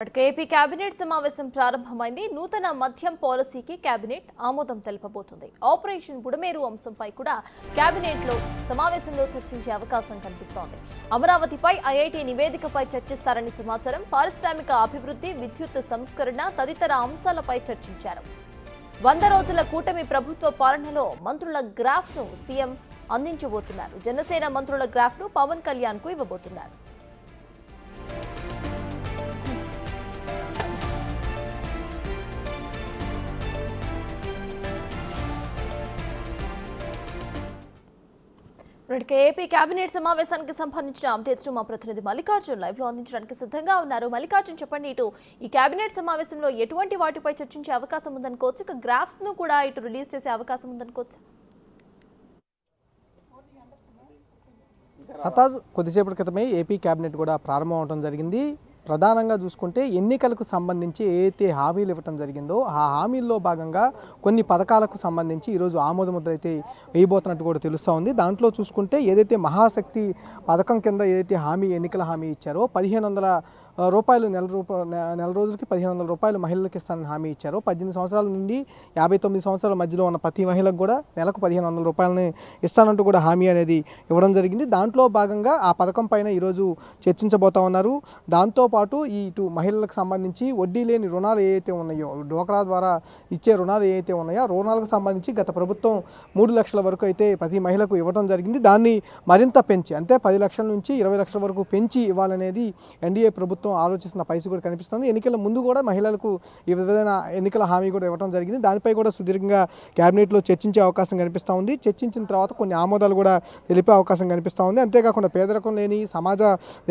AP cabinet సమావేశం ప్రారంభమైంది. నూతన మద్యం పాలసీకి కేబినెట్ ఆమోదం తెలపబోతుంది. ఆపరేషన్ బుడమేరు అంశంపై కూడా కేబినెట్ లో సమావేశంలో చర్చించే అవకాశం కనిపిస్తోంది. అమరావతిపై ఐఐటీ నివేదికపై చర్చిస్తారని సమాచారం. పారిశ్రామిక అభివృద్ధి, విద్యుత్ సంస్కరణ తదితర అంశాలపై చర్చించారు. 100 రోజుల కూటమి ప్రభుత్వ పాలనలో మంత్రుల గ్రాఫ్ ను సీఎం అందించబోతున్నారు. జనసేన మంత్రుల గ్రాఫ్ ను పవన్ కళ్యాణ్ కు ఇవ్వబోతున్నారు. ఏపీ కేబినెట్ సమావేశానికి సంబంధించిన అప్డేట్స్ మా ప్రతినిధి మల్లికార్జున్ లైవ్ లో అందించడానికి సిద్ధంగా ఉన్నారు. మల్లికార్జున్, చెప్పండి, ఇటు ఈ కేబినెట్ సమావేశంలో ఎటువంటి వాటిపై చర్చించే అవకాశం ఉందనుకోవచ్చు? ఇక గ్రాఫ్స్ ను కూడా ఇటు రిలీజ్ చేసే అవకాశం ఉందనుకోవచ్చు. సతాజ్ కొద్దిసేపటి క్రితమే ఏపీ కేబినెట్ కూడా ప్రారంభం అవడం జరిగింది. ప్రధానంగా చూసుకుంటే ఎన్నికలకు సంబంధించి ఏదైతే హామీలు ఇవ్వటం జరిగిందో ఆ హామీల్లో భాగంగా కొన్ని పథకాలకు సంబంధించి ఈరోజు ఆమోద ముద్ర అయితే వేయబోతున్నట్టు కూడా తెలుస్తూ ఉంది. దాంట్లో చూసుకుంటే ఏదైతే మహాశక్తి పథకం కింద ఏదైతే ఎన్నికల హామీ ఇచ్చారో 1500 రూపాయలు నెల రోజులకి 1500 రూపాయలు మహిళలకు ఇస్తానని హామీ ఇచ్చారు. 18 సంవత్సరాల నుండి 59 సంవత్సరాల మధ్యలో ఉన్న ప్రతి మహిళకు కూడా నెలకు 1500 రూపాయలని ఇస్తానంటూ కూడా హామీ అనేది ఇవ్వడం జరిగింది. దాంట్లో భాగంగా ఆ పథకం పైన ఈరోజు చర్చించబోతా ఉన్నారు. దాంతోపాటు ఇటు మహిళలకు సంబంధించి వడ్డీ లేని రుణాలు ఏవైతే ఉన్నాయో, డ్వాక్రా ద్వారా ఇచ్చే రుణాలు ఏవైతే ఉన్నాయో ఆ రుణాలకు సంబంధించి గత ప్రభుత్వం 3 లక్షల వరకు అయితే ప్రతి మహిళకు ఇవ్వడం జరిగింది. దాన్ని మరింత పెంచి, అంటే 10 లక్షల నుంచి 20 లక్షల వరకు పెంచి ఇవ్వాలనేది ఎన్డీఏ ప్రభుత్వం ఆలోచిస్తున్న పరిస్థితి కూడా కనిపిస్తుంది. ఎన్నికల ముందు కూడా మహిళలకు ఈ విధమైన ఎన్నికల హామీ కూడా ఇవ్వడం జరిగింది. దానిపై కూడా సుదీర్ఘంగా కేబినెట్లో చర్చించే అవకాశం కనిపిస్తూ ఉంది. చర్చించిన తర్వాత కొన్ని ఆమోదాలు కూడా తెలిపే అవకాశం కనిపిస్తూ ఉంది. అంతేకాకుండా పేదరికం లేని సమాజ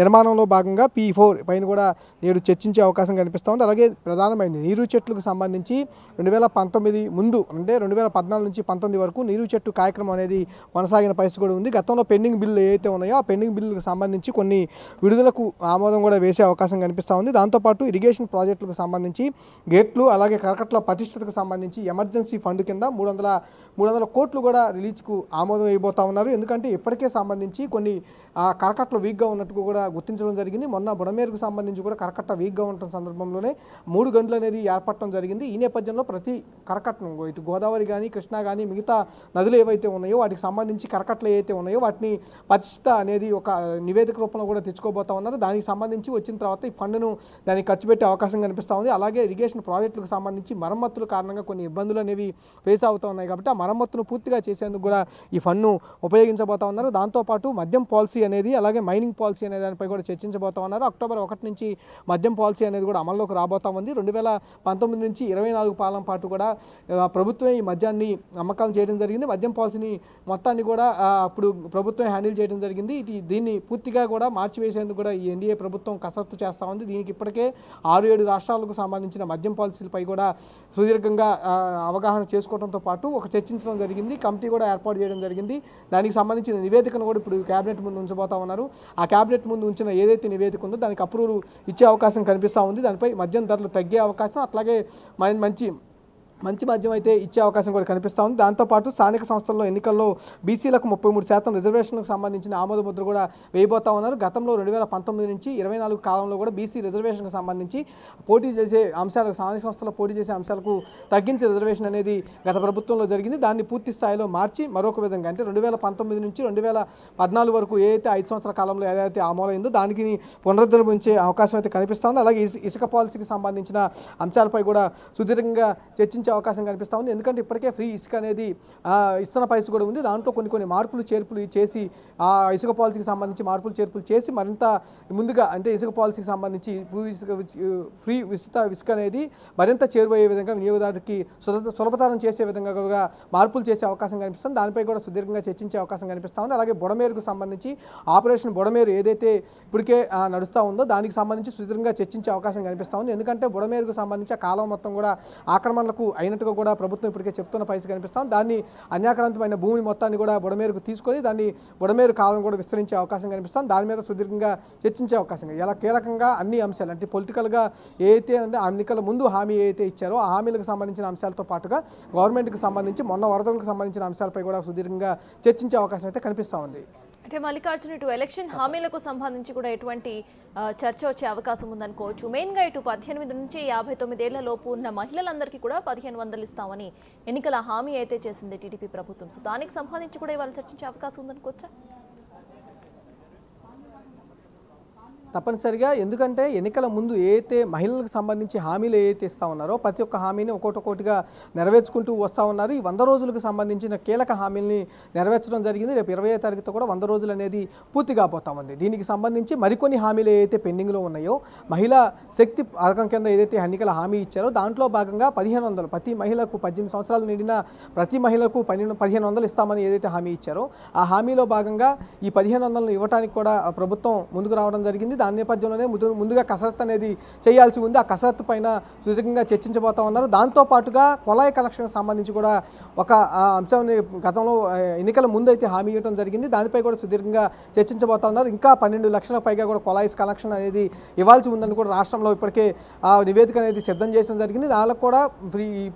నిర్మాణంలో భాగంగా P4 పైన కూడా నేడు చర్చించే అవకాశం కనిపిస్తూ ఉంది. అలాగే ప్రధానమైనది నీరు చెట్లకు సంబంధించి 2019 ముందు, అంటే 2014 నుంచి 19 వరకు నీరు చెట్టు కార్యక్రమం అనేది కొనసాగిన పరిస్థితి కూడా ఉంది. గతంలో పెండింగ్ బిల్లు ఏవైతే ఉన్నాయో ఆ పెండింగ్ బిల్లుకు సంబంధించి కొన్ని విడుదలకు ఆమోదం కూడా వేసే అవకాశం కనిపిస్తూ ఉంది. దాంతోపాటు ఇరిగేషన్ ప్రాజెక్టులకు సంబంధించి గేట్లు, అలాగే కరకట్ల ప్రతిష్టతకు సంబంధించి ఎమర్జెన్సీ ఫండ్ కింద 300 కోట్లు కూడా రిలీజ్కు ఆమోదం వేయబోతా ఉన్నారు. ఎందుకంటే ఇప్పటికే సంబంధించి కొన్ని కరకట్టలు వీక్గా ఉన్నట్టు కూడా గుర్తించడం జరిగింది. మొన్న బుడమేరుకు సంబంధించి కూడా కరకట్ట వీక్గా ఉన్న సందర్భంలోనే 3 గంటలు అనేది ఏర్పడటం జరిగింది. ఈ నేపథ్యంలో ప్రతి కరకట్టను, ఇటు గోదావరి కానీ కృష్ణా కానీ మిగతా నదులు ఏవైతే ఉన్నాయో వాటికి సంబంధించి కరకట్టలు ఏవైతే ఉన్నాయో వాటిని ప్రతిష్ట అనేది ఒక నివేదిక రూపంలో కూడా తెచ్చుకోబోతా ఉన్నారు. దానికి సంబంధించి వచ్చిన తర్వాత ఈ ఫండ్ను దానికి ఖర్చు పెట్టే అవకాశం కనిపిస్తూ ఉంది. అలాగే ఇరిగేషన్ ప్రాజెక్టులకు సంబంధించి మరమ్మతుల కారణంగా కొన్ని ఇబ్బందులు అనేవి ఫేస్ అవుతూ ఉన్నాయి. కాబట్టి ఆ మరమ్మతును పూర్తిగా చేసేందుకు కూడా ఈ ఫండ్ను ఉపయోగించబోతా ఉన్నారు. దాంతోపాటు మద్యం పాలసీ అనేది, అలాగే మైనింగ్ పాలసీ అనే దానిపై కూడా చర్చించబోతా ఉన్నారు. అక్టోబర్ 1 నుంచి మద్యం పాలసీ అనేది కూడా అమల్లోకి రాబోతా ఉంది. 2019 నుంచి 24 పాలన పాటు కూడా ప్రభుత్వం ఈ మద్యాన్ని అమ్మకాలు చేయడం జరిగింది. మద్యం పాలసీని మొత్తాన్ని కూడా అప్పుడు ప్రభుత్వం హ్యాండిల్ చేయడం జరిగింది. దీన్ని పూర్తిగా కూడా మార్చివేసేందుకు కూడా ఈ ఎన్డీఏ ప్రభుత్వం కసరత్తు చేస్తూ ఉంది. దీనికి ఇప్పటికే 6-7 రాష్ట్రాలకు సంబంధించిన మద్యం పాలసీలపై కూడా సుదీర్ఘంగా అవగాహన చేసుకోవడంతో పాటు ఒక చర్చించడం జరిగింది. కమిటీ కూడా ఏర్పాటు చేయడం జరిగింది. దానికి సంబంధించిన నివేదికను కూడా ఇప్పుడు కేబినెట్ ముందు ఉంచబోతా ఉన్నారు. ఆ కేబినెట్ ముందు ఉంచిన ఏదైతే నివేదిక ఉందో దానికి అప్రూవల్ ఇచ్చే అవకాశం కనిపిస్తూ ఉంది. దానిపై మద్యం ధరలు తగ్గే అవకాశం, అట్లాగే మంచి మద్యం అయితే ఇచ్చే అవకాశం కూడా కనిపిస్తూ ఉంది. దాంతోపాటు స్థానిక సంస్థల్లో ఎన్నికల్లో బీసీలకు 33% రిజర్వేషన్లకు సంబంధించిన ఆమోద ముద్ర కూడా వేయబోతా ఉన్నారు. గతంలో 2019 నుంచి 24 కాలంలో కూడా బీసీ రిజర్వేషన్కి సంబంధించి పోటీ చేసే అంశాలకు, స్థానిక సంస్థల్లో పోటీ చేసే అంశాలకు తగ్గించే రిజర్వేషన్ అనేది గత ప్రభుత్వంలో జరిగింది. దాన్ని పూర్తి స్థాయిలో మార్చి మరొక విధంగా, అంటే 2019 నుంచి 2014 వరకు ఏదైతే 5 సంవత్సరాల కాలంలో ఏదైతే అమలైందో దానికి పునరుద్ధరించే అవకాశం అయితే కనిపిస్తూ ఉంది. అలాగే ఇసుక పాలసీకి సంబంధించిన అంశాలపై కూడా సుదీర్ఘంగా చర్చించే అవకాశం కనిపిస్తూ ఉంది. ఎందుకంటే ఇప్పటికే ఫ్రీ ఇసుక అనేది ఇస్తున్న పరిస్థితి కూడా ఉంది. దాంట్లో కొన్ని మార్పులు చేర్పులు చేసి ఆ ఇసుక పాలసీకి సంబంధించి మార్పులు చేర్పులు చేసి మరింత ముందుగా, అంటే ఇసుక పాలసీకి సంబంధించి ఫ్రీ ఇసుక అనేది మరింత చేరువయ్యే విధంగా వినియోగదారుడికి సులభతరం చేసే విధంగా కూడా మార్పులు చేసే అవకాశం కనిపిస్తుంది. దానిపై కూడా సుదీర్ఘంగా చర్చించే అవకాశం కనిపిస్తూ ఉంది. అలాగే బుడమేరుకు సంబంధించి ఆపరేషన్ బుడమేరు ఏదైతే ఇప్పటికే నడుస్తూ ఉందో దానికి సంబంధించి సుదీర్ఘంగా చర్చించే అవకాశం కనిపిస్తూ ఉంది. ఎందుకంటే బుడమేరుకు సంబంధించి ఆ కాలం మొత్తం కూడా ఆక్రమణలకు అయినట్టుగా కూడా ప్రభుత్వం ఇప్పటికే చెప్తున్న పరిస్థితి కనిపిస్తాం. దాన్ని అన్యాక్రాంతమైన భూమి మొత్తాన్ని కూడా బుడమేరుకు తీసుకొని దాన్ని బుడమేరు కాలం కూడా విస్తరించే అవకాశం కనిపిస్తాం. దాని మీద సుదీర్ఘంగా చర్చించే అవకాశం, ఇలా కీలకంగా అన్ని అంశాలు, అంటే పొలిటికల్గా ఏదైతే అంటే ఆ ఎన్నికల ముందు హామీ ఏదైతే ఇచ్చారో ఆ హామీలకు సంబంధించిన అంశాలతో పాటుగా గవర్నమెంట్కి సంబంధించి మొన్న వరదలకు సంబంధించిన అంశాలపై కూడా సుదీర్ఘంగా చర్చించే అవకాశం అయితే కనిపిస్తూ ఉంది. అంటే మల్లికార్జున ఇటు ఎలక్షన్ హామీలకు సంబంధించి కూడా ఎటువంటి చర్చ వచ్చే అవకాశం ఉందనుకోవచ్చు. మెయిన్గా ఇటు 18 నుంచి 59 ఏళ్ల లోపు ఉన్న మహిళలందరికీ కూడా 1500 ఇస్తామని ఎన్నికల హామీ అయితే చేసింది టీడీపీ ప్రభుత్వం. సో దానికి సంబంధించి కూడా ఇవాళ చర్చించే అవకాశం ఉందనుకోవచ్చా? తప్పనిసరిగా, ఎందుకంటే ఎన్నికల ముందు ఏదైతే మహిళలకు సంబంధించి హామీలు ఏదైతే ఇస్తా ఉన్నారో ప్రతి ఒక్క హామీని ఒక్కొక్కటిగా నెరవేర్చుకుంటూ వస్తూ ఉన్నారు. ఈ 100 రోజులకు సంబంధించిన కీలక హామీల్ని నెరవేర్చడం జరిగింది. రేపు 20వ తారీఖుతో కూడా 100 రోజులు అనేది పూర్తి కాబోతా ఉంది. దీనికి సంబంధించి మరికొన్ని హామీలు ఏదైతే పెండింగ్లో ఉన్నాయో, మహిళా శక్తి పథకం కింద ఏదైతే ఎన్నికల హామీ ఇచ్చారో దాంట్లో భాగంగా 1500 ప్రతి మహిళకు 18 సంవత్సరాలు నిండిన ప్రతి మహిళకు 1500 ఇస్తామని ఏదైతే హామీ ఇచ్చారో ఆ హామీలో భాగంగా ఈ 1500 ఇవ్వడానికి కూడా ప్రభుత్వం ముందుకు రావడం జరిగింది. దాని నేపథ్యంలోనే ముందుగా కసరత్తు అనేది చేయాల్సి ఉంది. ఆ కసరత్తు పైన సుదీర్ఘంగా చర్చించబోతా ఉన్నారు. దాంతోపాటుగా కొలాయి కలెక్షన్కి సంబంధించి కూడా ఒక అంశాన్ని గతంలో ఎన్నికల ముందు అయితే హామీ ఇవ్వడం జరిగింది. దానిపై కూడా సుదీర్ఘంగా చర్చించబోతా ఉన్నారు. ఇంకా 12 లక్షల పైగా కూడా కొలాయిస్ కలెక్షన్ అనేది ఇవ్వాల్సి ఉందని కూడా రాష్ట్రంలో ఇప్పటికే ఆ నివేదిక అనేది సిద్ధం చేయడం జరిగింది. దానికి కూడా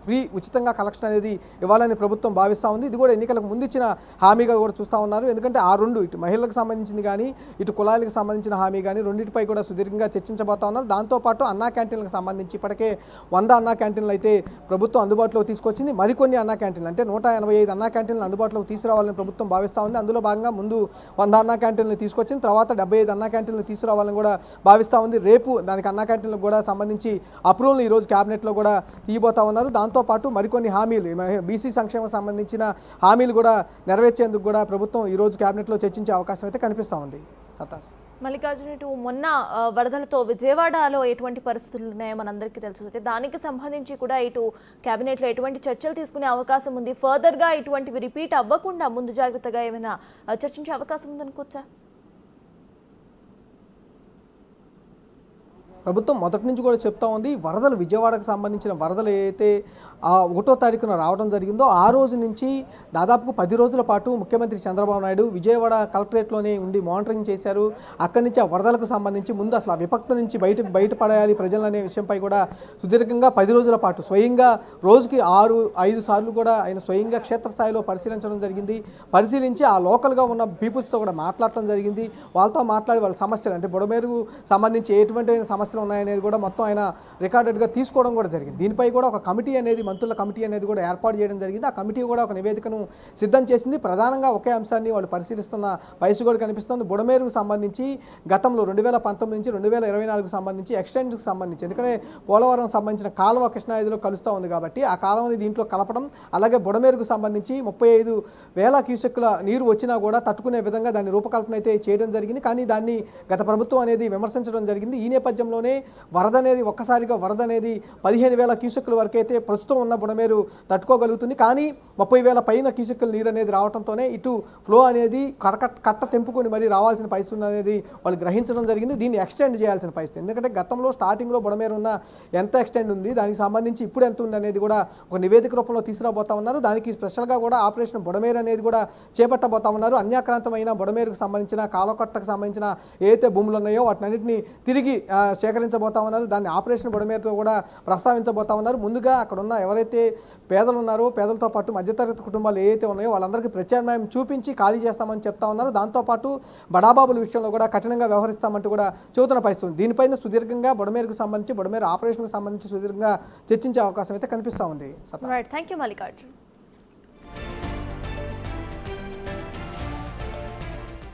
ఫ్రీ ఉచితంగా కలెక్షన్ అనేది ఇవ్వాలని ప్రభుత్వం భావిస్తూ ఉంది. ఇది కూడా ఎన్నికలకు ముందు ఇచ్చిన హామీగా కూడా చూస్తూ ఉన్నారు. ఎందుకంటే ఆ రెండు, ఇటు మహిళలకు సంబంధించింది కానీ ఇటు కులాలకు సంబంధించిన హామీ కానీ రెండింటిపై కూడా సుదీర్ఘంగా చర్చించబోతా ఉన్నారు. దాంతోపాటు అన్నా క్యాంటీన్లకు సంబంధించి ఇప్పటికే 100 అన్నా క్యాంటీన్లు అయితే ప్రభుత్వం అందుబాటులోకి తీసుకొచ్చింది. మరికొన్ని అన్నా క్యాంటీన్లు అంటే 185 అన్నా క్యాంటీన్లు అందుబాటులోకి తీసుకురావాలని ప్రభుత్వం భావిస్తూ ఉంది. అందులో భాగంగా ముందు 100 అన్నా క్యాంటీన్లు తీసుకొచ్చింది, తర్వాత 75 అన్నా క్యాంటీన్లు తీసుకురావాలని కూడా భావిస్తూ ఉంది. రేపు దానికి అన్నా క్యాంటీన్లకు కూడా సంబంధించి అప్రూవల్ ఈరోజు క్యాబినెట్లో కూడా తీయబోతా ఉన్నారు. దాంతోపాటు మరికొన్ని హామీలు, బీసీ సంక్షేమం సంబంధించిన హామీలు కూడా నెరవేర్చేందుకు కూడా ప్రభుత్వం ఈరోజు క్యాబినెట్లో చర్చించే అవకాశం అయితే కనిపిస్తూ ఉంది. మల్లికార్జున, ఇటు మొన్న వరదలతో విజయవాడలో ఎటువంటి పరిస్థితులు ఉన్నాయో మనందరికీ తెలుసు. అయితే దానికి సంబంధించి కూడా ఇటు కేబినెట్లో ఎటువంటి చర్చలు తీసుకునే అవకాశం ఉంది? ఫర్దర్గా ఇటువంటివి రిపీట్ అవ్వకుండా ముందు జాగ్రత్తగా ఏమైనా చర్చించే అవకాశం ఉందనుకోవచ్చా? ప్రభుత్వం మొదటి నుంచి కూడా చెప్తా ఉంది, వరదలు, విజయవాడకు సంబంధించిన వరదలు ఏదైతే 1వ తారీఖున రావడం జరిగిందో ఆ రోజు నుంచి దాదాపు 10 రోజుల పాటు ముఖ్యమంత్రి చంద్రబాబు నాయుడు విజయవాడ కలెక్టరేట్లోనే ఉండి మానిటరింగ్ చేశారు. అక్కడి నుంచి ఆ వరదలకు సంబంధించి ముందు అసలు ఆ విపత్తు నుంచి బయటపడేయాలి ప్రజలనే విషయంపై కూడా సుదీర్ఘంగా 10 రోజుల పాటు స్వయంగా రోజుకి 6-5 సార్లు కూడా ఆయన స్వయంగా క్షేత్రస్థాయిలో పరిశీలించడం జరిగింది. పరిశీలించి ఆ లోకల్గా ఉన్న పీపుల్స్తో కూడా మాట్లాడటం జరిగింది. వాళ్ళతో మాట్లాడి వాళ్ళ సమస్యలు, అంటే బుడమేరుకు సంబంధించి ఎటువంటి సమస్యలు ఉన్నాయనేది కూడా మొత్తం ఆయన రికార్డెడ్గా తీసుకోవడం కూడా జరిగింది. దీనిపై కూడా ఒక కమిటీ అనేది, మంత్రుల కమిటీ అనేది కూడా ఏర్పాటు చేయడం జరిగింది. ఆ కమిటీ కూడా ఒక నివేదికను సిద్ధం చేసింది. ప్రధానంగా ఒకే అంశాన్ని వాళ్ళు పరిశీలిస్తున్న వయసు కూడా కనిపిస్తుంది. బుడమేరుకు సంబంధించి గతంలో 2019 నుంచి 2024కు సంబంధించి ఎక్స్టెండ్కి సంబంధించి, ఎందుకంటే పోలవరం సంబంధించిన కాలువ కృష్ణానదిలో కలుస్తూ ఉంది కాబట్టి ఆ కాలువని దీంట్లో కలపడం, అలాగే బుడమేరుకు సంబంధించి 35,000 క్యూసెక్కుల నీరు వచ్చినా కూడా తట్టుకునే విధంగా దాన్ని రూపకల్పన అయితే చేయడం జరిగింది. కానీ దాన్ని గత ప్రభుత్వం అనేది విమర్శించడం జరిగింది. ఈ నేపథ్యంలోనే వరద అనేది ఒక్కసారిగా 15,000 క్యూసెక్కుల వరకు అయితే ప్రస్తుతం ఉన్న బుడమేరు తట్టుకోగలుగుతుంది. కానీ 30,000 పైన క్యూసెక్కుల నీరు అనేది రావడంతోనే ఇటు ఫ్లో అనేది కట్ట తెంపుకొని మరి రావాల్సిన పరిస్థితి అనేది వాళ్ళు గ్రహించడం జరిగింది. దీన్ని ఎక్స్టెండ్ చేయాల్సిన పరిస్థితి, ఎందుకంటే గతంలో స్టార్టింగ్లో బుడమేరు ఉన్న ఎంత ఎక్స్టెండ్ ఉంది, దానికి సంబంధించి ఇప్పుడు ఎంత ఉంది అనేది కూడా ఒక నివేదిక రూపంలో తీసుకురాబోతా ఉన్నారు. దానికి స్పెషల్గా కూడా ఆపరేషన్ బుడమేరు అనేది కూడా చేపట్టబోతా ఉన్నారు. అన్యాక్రాంతమైన బుడమేరుకు సంబంధించిన కాలువకట్టకు సంబంధించిన ఏదైతే భూములు ఉన్నాయో వాటినన్నింటినీ తిరిగి సేకరించబోతా ఉన్నారు. దాన్ని ఆపరేషన్ బుడమేరుతో కూడా ప్రస్తావించబోతా ఉన్నారు. ముందుగా అక్కడ ఉన్న ఎవరైతే పేదలు ఉన్నారో, పేదలతో పాటు మధ్యతరగతి కుటుంబాలు ఏవైతే ఉన్నాయో వాళ్ళందరికీ ప్రత్యామ్నాయం చూపించి ఖాళీ చేస్తామని చెప్తా ఉన్నారు. దాంతోపాటు బడాబాబుల విషయంలో కూడా కఠినంగా వ్యవహరిస్తామంటూ కూడా చెబుతున్న పరిస్థితి. దీనిపైన సుదీర్ఘంగా బుడమేరుకు సంబంధించి, బుడమేరు ఆపరేషన్కు సంబంధించి సుదీర్ఘంగా చర్చించే అవకాశం అయితే కనిపిస్తూ ఉంది. Thank you Mallikarjun.